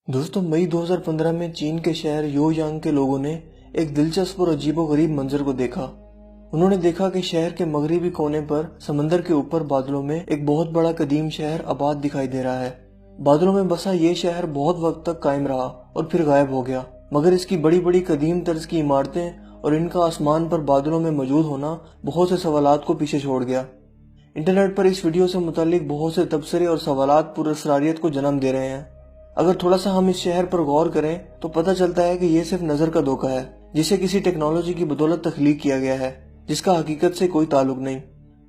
दोस्तों मई 2015 में चीन के शहर योयांग के लोगों ने एक दिलचस्प और अजीबोगरीब मंजर को देखा। उन्होंने देखा कि शहर के मगरिबी कोने पर समंदर के ऊपर बादलों में एक बहुत बड़ा कदीम शहर आबाद दिखाई दे रहा है। बादलों में बसा ये शहर बहुत वक्त तक कायम रहा और फिर गायब हो गया, मगर इसकी बड़ी बड़ी कदीम तर्ज की इमारतें और इनका आसमान पर बादलों में मौजूद होना बहुत से सवालात को पीछे छोड़ गया। इंटरनेट पर इस वीडियो से मुतालिक बहुत से तबसरे और सवालात पुरअसरारियत को जन्म दे रहे हैं। अगर थोड़ा सा हम इस शहर पर गौर करें तो पता चलता है कि ये सिर्फ नजर का धोखा है, जिसे किसी टेक्नोलॉजी की बदौलत तख्लीक किया गया है, जिसका हकीकत से कोई ताल्लुक नहीं।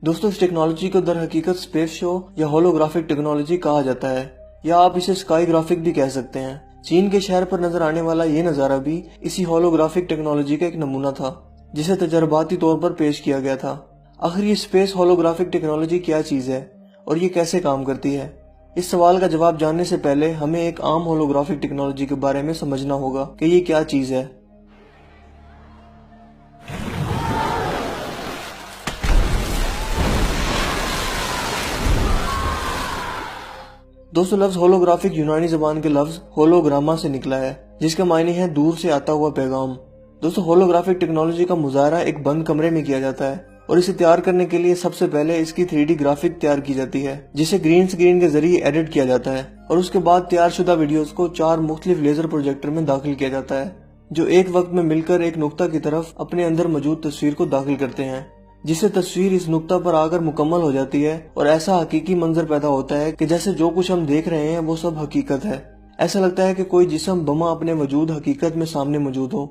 दोस्तों, इस टेक्नोलॉजी को दर हकीकत स्पेस शो या होलोग्राफिक टेक्नोलॉजी कहा जाता है, या आप इसे स्काई ग्राफिक भी कह सकते हैं। चीन के शहर पर नजर आने वाला ये नजारा भी इसी होलोग्राफिक टेक्नोलॉजी का एक नमूना था, जिसे तजर्बाती तौर पर पेश किया गया था। आखिर ये स्पेस होलोग्राफिक टेक्नोलॉजी क्या चीज है और ये कैसे काम करती है? इस सवाल का जवाब जानने से पहले हमें एक आम होलोग्राफिक टेक्नोलॉजी के बारे में समझना होगा कि ये क्या चीज है। दोस्तों, लफ्ज होलोग्राफिक यूनानी जबान के लफ्ज होलोग्रामा से निकला है, जिसका मायने है दूर से आता हुआ पैगाम। दोस्तों, होलोग्राफिक टेक्नोलॉजी का मुजाहरा एक बंद कमरे में किया जाता है और इसे तैयार करने के लिए सबसे पहले इसकी 3D ग्राफिक तैयार की जाती है, जिसे ग्रीन स्क्रीन के जरिए एडिट किया जाता है और उसके बाद तैयार शुदा वीडियोस को 4 मुख्तलिफ लेजर प्रोजेक्टर में दाखिल किया जाता है, जो एक वक्त में मिलकर एक नुक्ता की तरफ अपने अंदर मौजूद तस्वीर को दाखिल करते हैं, जिससे तस्वीर इस नुक्ता पर आकर मुकम्मल हो जाती है और ऐसा हकीकी मंजर पैदा होता है कि जैसे जो कुछ हम देख रहे हैं वो सब हकीकत है। ऐसा लगता है कि कोई जिस्म बमा अपने वजूद हकीकत में सामने मौजूद हो।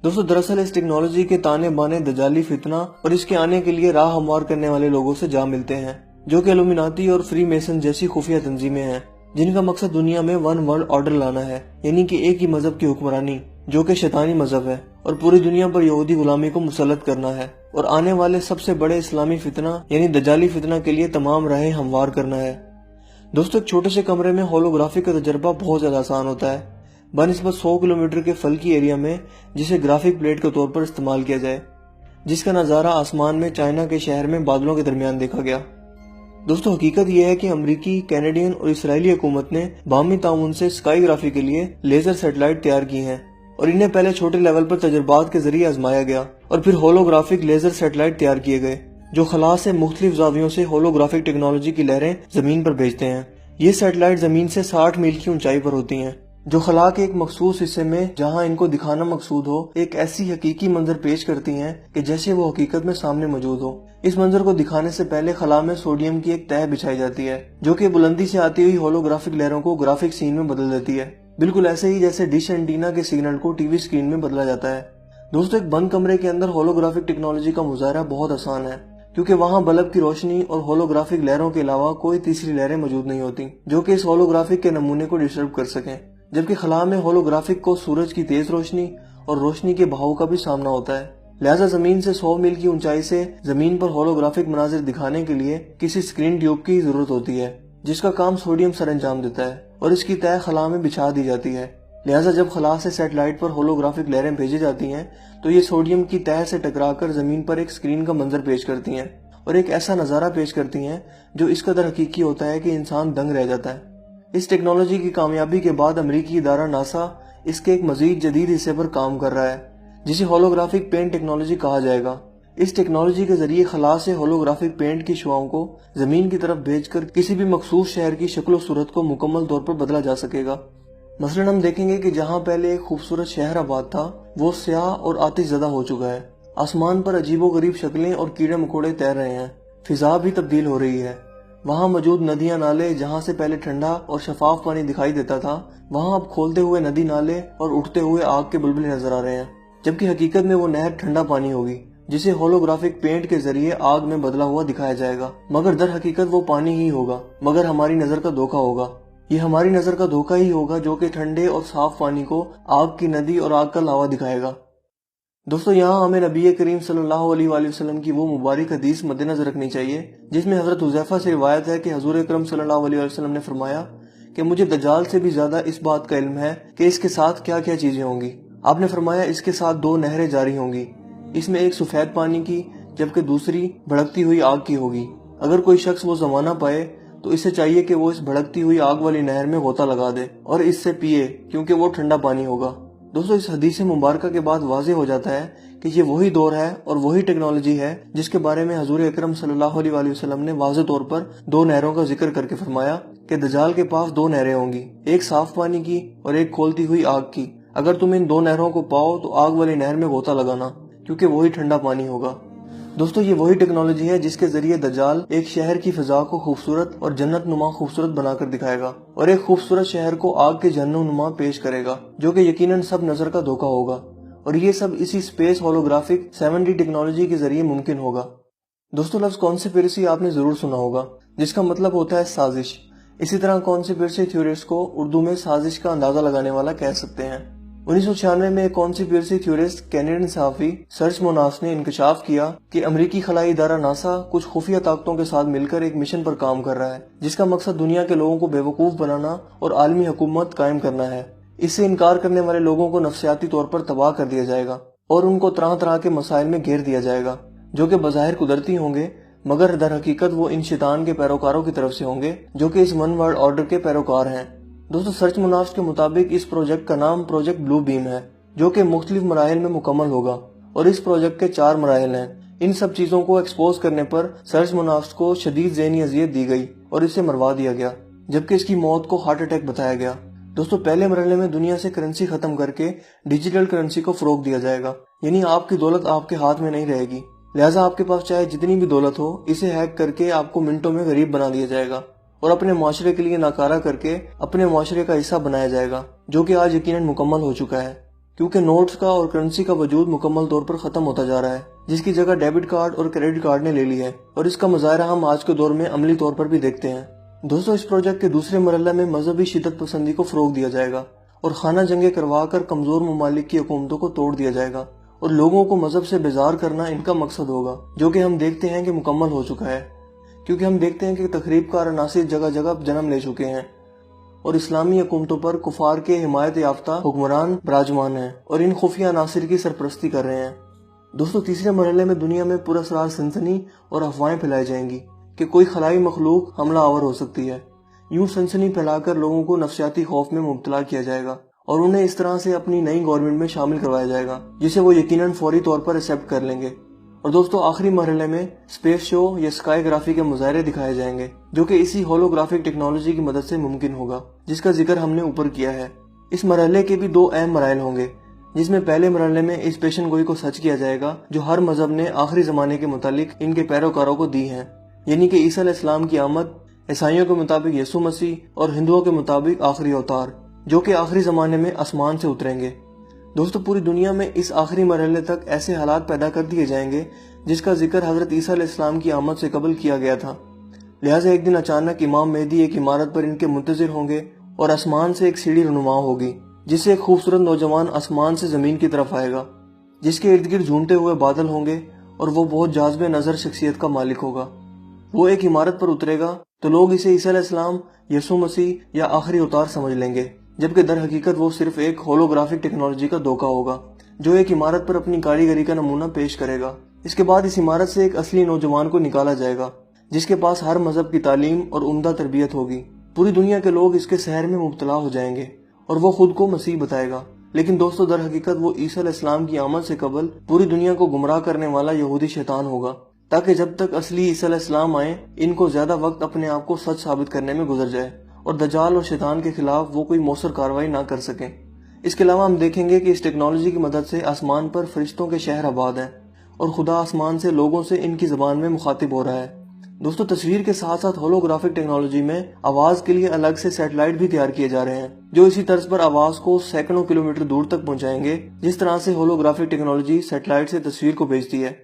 दोस्तों, दरअसल इस टेक्नोलॉजी के ताने बाने दजाली फितना और इसके आने के लिए राह हमवार करने वाले लोगों से जा मिलते हैं, जो कि इल्यूमिनाती और फ्री मेसन जैसी खुफिया तंजीमें हैं, जिनका मकसद दुनिया में वन वर्ल्ड ऑर्डर लाना है, यानी कि एक ही मजहब की हुक्मरानी, जो कि शैतानी मजहब है, और पूरी दुनिया पर यहूदी गुलामी को मुसल्लत करना है और आने वाले सबसे बड़े इस्लामी फितना यानी दजाली फितना के लिए तमाम राहें हमवार करना है। दोस्तों, एक छोटे से कमरे में होलोग्राफिक का तजर्बा बहुत ज्यादा आसान होता है बनिस्बत 100 किलोमीटर के फल्की एरिया में, जिसे ग्राफिक प्लेट के तौर पर इस्तेमाल किया जाए, जिसका नजारा आसमान में चाइना के शहर में बादलों के दरमियान देखा गया। दोस्तों, हकीकत यह है कि अमरीकी, कैनेडियन और इसराइली हुकूमत ने बाहमी ताउन से स्काई ग्राफी के लिए लेजर सैटेलाइट तैयार की हैं और इन्हें पहले छोटे लेवल पर तजर्बात के जरिए आजमाया गया और फिर होलोग्राफिक लेजर सैटेलाइट तैयार किए गए, जो खला से मुख्तलिफ जावियों से होलोग्राफिक टेक्नोलॉजी की लहरें जमीन पर भेजते हैं। ये सैटेलाइट जमीन से 60 मील की ऊंचाई पर होती हैं, जो खला के एक मखसूस हिस्से में, जहां इनको दिखाना मकसूद हो, एक ऐसी हकीकी मंजर पेश करती हैं कि जैसे वो हकीकत में सामने मौजूद हो। इस मंजर को दिखाने से पहले खला में सोडियम की एक तह बिछाई जाती है, जो कि बुलंदी से आती हुई होलोग्राफिक लहरों को ग्राफिक सीन में बदल देती है, बिल्कुल ऐसे ही जैसे डिश एंटीना के सिग्नल को टीवी स्क्रीन में बदला जाता है। दोस्तों, एक बंद कमरे के अंदर होलोग्राफिक टेक्नोलॉजी का मुजाहरा बहुत आसान है, क्योंकि वहां बल्ब की रोशनी और होलोग्राफिक लहरों के अलावा कोई तीसरी लहरें मौजूद नहीं होती, जो कि इस होलोग्राफिक के नमूने को डिस्टर्ब कर सकें। जबकि खला में होलोग्राफिक को सूरज की तेज रोशनी और रोशनी के बहाव का भी सामना होता है, लिहाजा जमीन से 100 मील की ऊंचाई से जमीन पर होलोग्राफिक मनाजिर दिखाने के लिए किसी स्क्रीन ट्यूब की जरूरत होती है, जिसका काम सोडियम सर अंजाम देता है और इसकी तह खला में बिछा दी जाती है। लिहाजा जब खला से सैटेलाइट पर होलोग्राफिक लहरें भेजी जाती हैं तो ये सोडियम की तह से टकराकर जमीन पर एक स्क्रीन का मंजर पेश करती हैं और एक ऐसा नजारा पेश करती हैं जो इस कदर हकीकी होता है कि इंसान दंग रह जाता है। इस टेक्नोलॉजी की कामयाबी के बाद अमेरिकी इदारा नासा इसके एक मजीद जदीद हिस्से पर काम कर रहा है, जिसे होलोग्राफिक पेंट टेक्नोलॉजी कहा जाएगा। इस टेक्नोलॉजी के जरिए खला से होलोग्राफिक पेंट की शुआओं को जमीन की तरफ भेजकर किसी भी मखसूस शहर की शक्ल सूरत को मुकम्मल तौर पर बदला जा सकेगा। मसलन हम देखेंगे कि जहाँ पहले एक खूबसूरत शहर आबाद था, वो स्याह और आतिश ज़दा हो चुका है। आसमान पर अजीबो गरीब शक्लें और कीड़े मकोड़े तैर रहे हैं, फिजा भी तब्दील हो रही है। वहाँ मौजूद नदियां नाले, जहाँ से पहले ठंडा और शफाफ पानी दिखाई देता था, वहाँ अब खोलते हुए नदी नाले और उठते हुए आग के बुलबुले नजर आ रहे हैं, जबकि हकीकत में वो नहर ठंडा पानी होगी, जिसे होलोग्राफिक पेंट के जरिए आग में बदला हुआ दिखाया जाएगा, मगर दर हकीकत वो पानी ही होगा, मगर हमारी नजर का धोखा होगा। ये हमारी नजर का धोखा ही होगा जो कि ठंडे और साफ पानी को आग की नदी और आग का लावा दिखाएगा। दोस्तों, यहाँ हमें नबी करीम सल्लल्लाहु अलैहि वसल्लम की वो मुबारक हदीस मद्देनजर रखनी चाहिए, जिसमें हजरत हुज़ैफा से रिवायत है कि हजूर अकरम सल्लल्लाहु अलैहि वसल्लम ने फरमाया कि मुझे दज्जाल से भी ज्यादा इस बात का इल्म है कि इसके साथ क्या क्या चीजें होंगी। आपने फरमाया, इसके साथ 2 नहरें जारी होंगी, इसमें एक सफेद पानी की जबकि दूसरी भड़कती हुई आग की होगी। अगर कोई शख्स वो जमाना पाए तो इसे चाहिए कि वो इस भड़कती हुई आग वाली नहर में गोता लगा दे और इससे पिए, क्योंकि वो ठंडा पानी होगा। दोस्तों, इस हदीस मुबारक के बाद वाज़ेह हो जाता है कि ये वही दौर है और वही टेक्नोलॉजी है जिसके बारे में हजूर अकरम सल्लल्लाहु अलैहि वसल्लम ने वाज़ेह तौर पर 2 नहरों का जिक्र करके फरमाया कि दज्जाल के पास 2 नहरें होंगी, एक साफ पानी की और एक खोलती हुई आग की। अगर तुम इन 2 नहरों को पाओ तो आग वाली नहर में गोता लगाना, क्योंकि वही ठंडा पानी होगा। दोस्तों, ये वही टेक्नोलॉजी है जिसके जरिए दज्जाल एक शहर की फिजा को खूबसूरत और जन्नत नुमा खूबसूरत बनाकर दिखाएगा और एक खूबसूरत शहर को आग के जहन्नुम नुमा पेश करेगा, जो कि यकीनन सब नजर का धोखा होगा। और ये सब इसी स्पेस होलोग्राफिक 7D टेक्नोलॉजी के जरिए मुमकिन होगा। दोस्तों, लफ्ज कॉन्स्पिरेसी आपने जरूर सुना होगा, जिसका मतलब होता है साजिश। इसी तरह कॉन्स्पिरेसी थ्योरिस्ट को उर्दू में साजिश का अंदाजा लगाने वाला कह सकते हैं। 1996 में एक कॉन्स्पिरेसी थ्योरिस्ट कैनेडियन सहाफी सर्च मोनाफ ने इंकशाफ किया कि अमेरिकी खलाई इदारा नासा कुछ खुफिया ताकतों के साथ मिलकर एक मिशन पर काम कर रहा है, जिसका मकसद दुनिया के लोगों को बेवकूफ बनाना और आलमी हुकूमत कायम करना है। इससे इनकार करने वाले लोगों को नफ्सियाती तौर पर तबाह कर दिया जाएगा और उनको तरह तरह के मसाइल में घेर दिया जाएगा, जो कि बज़ाहिर कुदरती होंगे, मगर दर हकीकत वो इन शैतान के पैरोकारों की तरफ से होंगे जो कि इस वन वर्ल्ड ऑर्डर के पैरोकार हैं। दोस्तों, सर्च मुनाफ के मुताबिक इस प्रोजेक्ट का नाम प्रोजेक्ट ब्लू बीम है, जो कि मुख्तलिफ मराहिल में मुकम्मल होगा और इस प्रोजेक्ट के 4 मराहिल हैं। इन सब चीजों को एक्सपोज करने पर सर्च मुनाफ को शदीद ज़हनी अजियत दी गई और इसे मरवा दिया गया, जबकि इसकी मौत को हार्ट अटैक बताया गया। दोस्तों, पहले मरहले में दुनिया से करेंसी खत्म करके डिजिटल करेंसी को फरोग दिया जाएगा, यानी आपकी दौलत आपके हाथ में नहीं रहेगी। लिहाजा आपके पास चाहे जितनी भी दौलत हो, इसे हैक करके आपको मिनटों में गरीब बना दिया जाएगा और अपने माशरे के लिए नाकारा करके अपने माशरे का हिस्सा बनाया जाएगा, जो कि आज यकीनन मुकम्मल हो चुका है, क्योंकि नोट्स का और करेंसी का वजूद मुकम्मल तौर पर खत्म होता जा रहा है, जिसकी जगह डेबिट कार्ड और क्रेडिट कार्ड ने ले ली है। और इसका मुजाहरा हम आज के दौर में अमली तौर पर भी देखते हैं। दोस्तों, इस प्रोजेक्ट के दूसरे मरहले में मजहबी शिद्दत पसंदी को फरोग दिया जाएगा और खाना जंगे करवा कर कमजोर ममालिक की हुकूमतों को तोड़ दिया जाएगा और लोगों को मजहब से बेजार करना इनका मकसद होगा, जो कि हम देखते हैं कि मुकम्मल हो चुका है, क्योंकि हम देखते हैं कि तखरीबकार अनासिर जगह जगह जन्म ले चुके हैं और इस्लामी हुकूमतों पर कुफार के हिमायत याफ्ता हुक्मरान बराजमान हैं और इन खुफिया अनासिर की सरपरस्ती कर रहे हैं। दोस्तों, तीसरे मरहले में दुनिया में पुरअसरार सनसनी और अफवाहें फैलाई जाएंगी कि कोई खलाई मखलूक हमला आवर हो सकती है। यूं सनसनी फैलाकर लोगों को नफ्सियाती खौफ में मुब्तला किया जाएगा और उन्हें इस तरह से अपनी नई गवर्नमेंट में शामिल करवाया जाएगा, जिसे वो यकीनन फौरी तौर पर एक्सेप्ट कर लेंगे। और दोस्तों, आखिरी मरहले में स्पेस शो या स्काईग्राफी के मुजाहरे दिखाए जाएंगे, जो कि इसी होलोग्राफिक टेक्नोलॉजी की मदद से मुमकिन होगा, जिसका जिक्र हमने ऊपर किया है। इस मरहले के भी 2 अहम मराइल होंगे, जिसमें पहले मरहले में इस पेशन गोई को सच किया जाएगा जो हर मजहब ने आखिरी जमाने के मुतालिक इनके पैरोकारों को दी है, यानी कि ईसा अलैहिस्सलाम की आमद, ईसाइयों के मुताबिक यसु मसीह और हिंदुओं के मुताबिक आखिरी अवतार, जो कि आखिरी जमाने में आसमान से उतरेंगे। दोस्तों, पूरी दुनिया में इस आखिरी मरहले तक ऐसे हालात पैदा कर दिए जाएंगे जिसका जिक्र हजरत ईसा अलैहिस्सलाम की आमद से कबल किया गया था। लिहाजा एक दिन अचानक इमाम मेहदी एक इमारत पर इनके मुंतजिर होंगे और आसमान से एक सीढ़ी रुनुमा होगी, जिससे एक खूबसूरत नौजवान आसमान से जमीन की तरफ आएगा, जिसके इर्द गिर्द झूमते हुए बादल होंगे और वो बहुत जाज़बे नजर शख्सियत का मालिक होगा। वो एक इमारत पर उतरेगा तो लोग इसे ईसा अलैहिस्सलाम, यसु मसीह या आखिरी अवतार समझ लेंगे, जबकि दर हकीकत वो सिर्फ एक होलोग्राफिक टेक्नोलॉजी का धोखा होगा, जो एक इमारत पर अपनी कारीगरी का नमूना पेश करेगा। इसके बाद इस इमारत से एक असली नौजवान को निकाला जाएगा, जिसके पास हर मजहब की तालीम और उम्दा तरबियत होगी। पूरी दुनिया के लोग इसके सहर में मुब्तला हो जाएंगे और वो खुद को मसीह बताएगा। लेकिन दोस्तों, दर हकीकत वो ईसा अलैहिस्सलाम की आमद से कबल पूरी दुनिया को गुमराह करने वाला यहूदी शैतान होगा, ताकि जब तक असली ईसा अलैहिस्सलाम आए, इनको ज्यादा वक्त अपने आप को सच साबित करने में गुजर जाए और दज्जाल और शैतान के खिलाफ वो कोई मौसर कार्रवाई ना कर सकें। इसके अलावा हम देखेंगे कि इस टेक्नोलॉजी की मदद से आसमान पर फरिश्तों के शहर आबाद हैं और खुदा आसमान से लोगों से इनकी जबान में मुखातिब हो रहा है। दोस्तों, तस्वीर के साथ साथ होलोग्राफिक टेक्नोलॉजी में आवाज के लिए अलग से सैटेलाइट भी तैयार किए जा रहे हैं, जो इसी तर्ज पर आवाज को सैकड़ों किलोमीटर दूर तक पहुंचाएंगे, जिस तरह से होलोग्राफिक टेक्नोलॉजी सैटेलाइट से तस्वीर को भेजती है।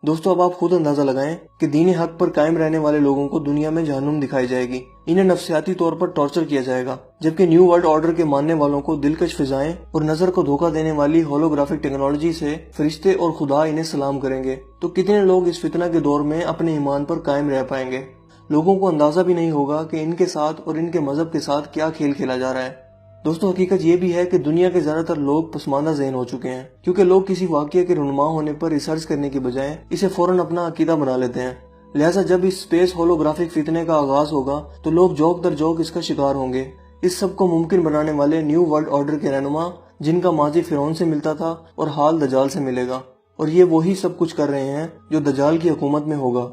दोस्तों, अब आप खुद अंदाजा लगाएं कि दीन हक पर कायम रहने वाले लोगों को दुनिया में जहन्नुम दिखाई जाएगी, इन्हें नफ्सियाती तौर पर टॉर्चर किया जाएगा, जबकि न्यू वर्ल्ड ऑर्डर के मानने वालों को दिलकश फिजाएं और नजर को धोखा देने वाली होलोग्राफिक टेक्नोलॉजी से फरिश्ते और खुदा इन्हें सलाम करेंगे। तो कितने लोग इस फितना के दौर में अपने ईमान पर कायम रह पाएंगे? लोगों को अंदाजा भी नहीं होगा कि इनके साथ और इनके मजहब के साथ क्या खेल खेला जा रहा है। दोस्तों, हकीकत ये भी है कि दुनिया के ज्यादातर लोग पसमानदा ज़हन हो चुके हैं, क्योंकि लोग किसी वाक़या के रुनुमा होने पर रिसर्च करने के बजाय इसे फौरन अपना अकीदा बना लेते हैं। لہٰذا جب اس स्पेस होलोग्राफिक फितने का आगाज होगा तो लोग जोक दर जोक इसका शिकार होंगे। इस सब को मुमकिन बनाने वाले न्यू वर्ल्ड ऑर्डर के रहनुमा, जिनका माजी फिरौन से मिलता था और हाल दजाल से मिलेगा, और ये वही सब कुछ कर रहे हैं जो दजाल की हुकूमत में होगा।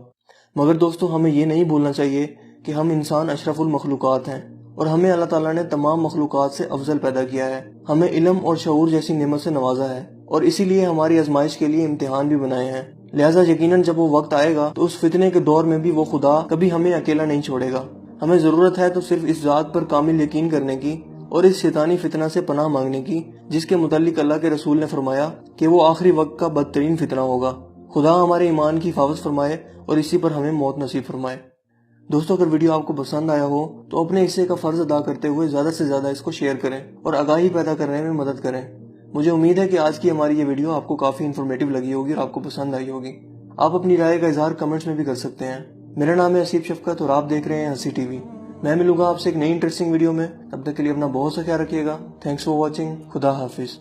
मगर दोस्तों, हमें ये नहीं भूलना चाहिए कि हम इंसान अशरफुल मखलूकात हैं और हमें अल्लाह ताला ने तमाम मखलूकात से अफजल पैदा किया है। हमें इल्म और शऊर जैसी नेमत से नवाजा है और इसीलिए हमारी आजमाइश के लिए इम्तिहान भी बनाए हैं। लिहाजा यकीनन जब वो वक्त आएगा तो उस फितने के दौर में भी वो खुदा कभी हमें अकेला नहीं छोड़ेगा। हमें जरूरत है तो सिर्फ इस जात पर कामिल यकीन करने की और इस शैतानी फितना से पनाह मांगने की, जिसके मुताल्लिक अल्लाह के रसूल ने फरमाया कि वो आखिरी वक्त का बदतरीन फितना होगा। खुदा हमारे ईमान की हिफाजत फरमाए और इसी पर हमें मौत नसीब फरमाए। दोस्तों, अगर वीडियो आपको पसंद आया हो तो अपने हिस्से का फर्ज अदा करते हुए ज्यादा से ज्यादा इसको शेयर करें और आगाही पैदा करने में मदद करें। मुझे उम्मीद है कि आज की हमारी ये वीडियो आपको काफी इन्फॉर्मेटिव लगी होगी और आपको पसंद आई होगी। आप अपनी राय का इजहार कमेंट्स में भी कर सकते हैं। मेरा नाम है असीफ शफकत और आप देख रहे हैं हंसी टीवी। मैं मिलूंगा आपसे एक नई इंटरेस्टिंग वीडियो में। तब तक के लिए अपना बहुत सा ख्याल रखिएगा। Thanks for watching. खुदा हाफिज।